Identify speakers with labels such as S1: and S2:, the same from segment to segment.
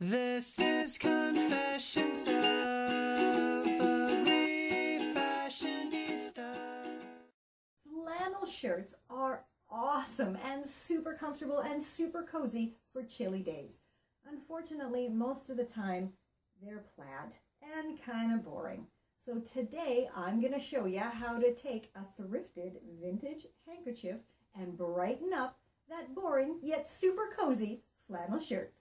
S1: This is Confessions of a Refashionista.
S2: Flannel shirts are awesome and super comfortable and super cozy for chilly days. Unfortunately, most of the time they're plaid and kind of boring. So today I'm going to show you how to take a thrifted vintage handkerchief and brighten up that boring yet super cozy flannel shirt.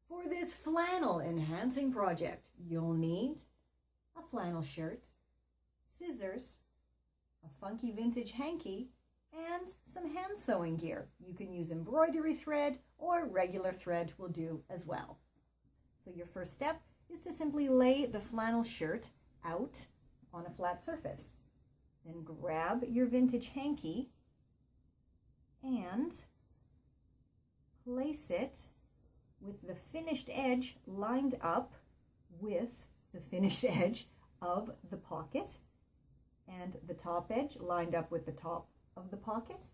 S2: For this flannel enhancing project, you'll need a flannel shirt, scissors, a funky vintage hanky, and some hand sewing gear. You can use embroidery thread or regular thread will do as well. So your first step is to simply lay the flannel shirt out on a flat surface. Then grab your vintage hanky and place it with the finished edge lined up with the finished edge of the pocket and the top edge lined up with the top of the pocket.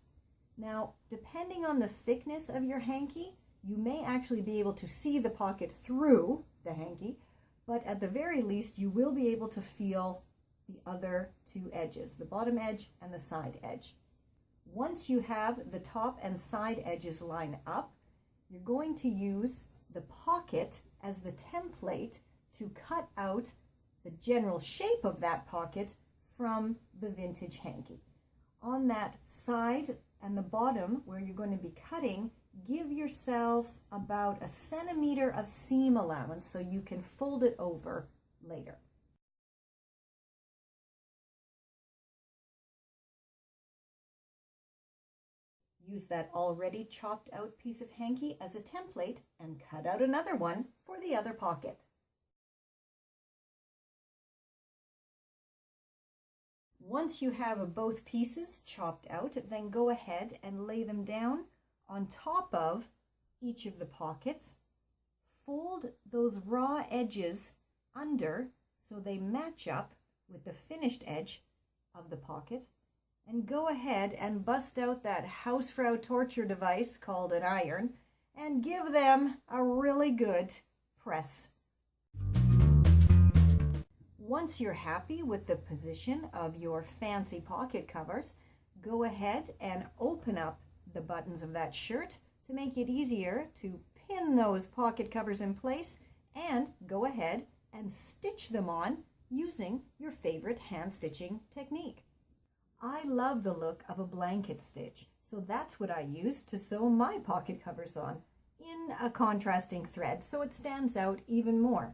S2: Now, depending on the thickness of your hanky, you may actually be able to see the pocket through the hanky, but at the very least, you will be able to feel the other two edges, the bottom edge and the side edge. Once you have the top and side edges lined up, you're going to use the pocket as the template to cut out the general shape of that pocket from the vintage hanky. On that side and the bottom where you're going to be cutting, give yourself about 1 centimeter of seam allowance so you can fold it over later. Use that already chopped out piece of hanky as a template and cut out another one for the other pocket. Once you have both pieces chopped out, then go ahead and lay them down on top of each of the pockets. Fold those raw edges under so they match up with the finished edge of the pocket. And go ahead and bust out that housefrau torture device called an iron and give them a really good press. Once you're happy with the position of your fancy pocket covers, go ahead and open up the buttons of that shirt to make it easier to pin those pocket covers in place, and go ahead and stitch them on using your favorite hand stitching technique. I love the look of a blanket stitch, so that's what I use to sew my pocket covers on, in a contrasting thread so it stands out even more.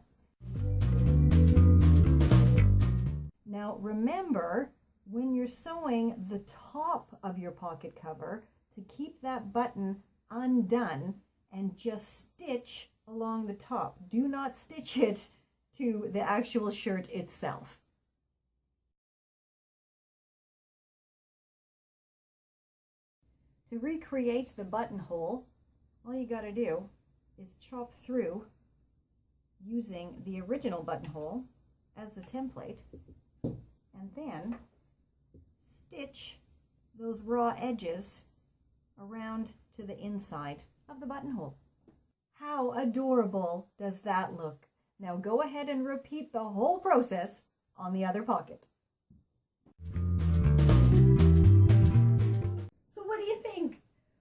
S2: Now remember, when you're sewing the top of your pocket cover, to keep that button undone and just stitch along the top. Do not stitch it to the actual shirt itself. To recreate the buttonhole, all you got to do is chop through using the original buttonhole as the template, and then stitch those raw edges around to the inside of the buttonhole. How adorable does that look? Now go ahead and repeat the whole process on the other pocket.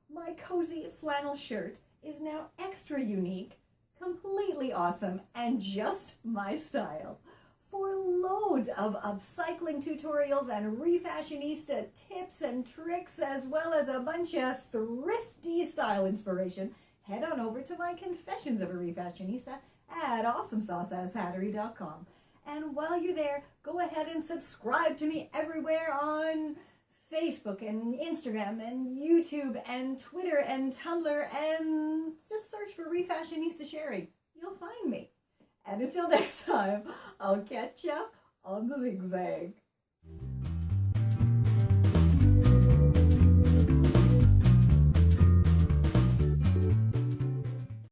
S2: My cozy flannel shirt is now extra unique, completely awesome, and just my style. For loads of upcycling tutorials and refashionista tips and tricks, as well as a bunch of thrifty style inspiration, head on over to my Confessions of a Refashionista at awesomesauceashattery.com. And while you're there, go ahead and subscribe to me everywhere on Facebook and Instagram and YouTube and Twitter and Tumblr, and just search for Refashionista Sherry. You'll find me. And until next time, I'll catch ya on the zigzag.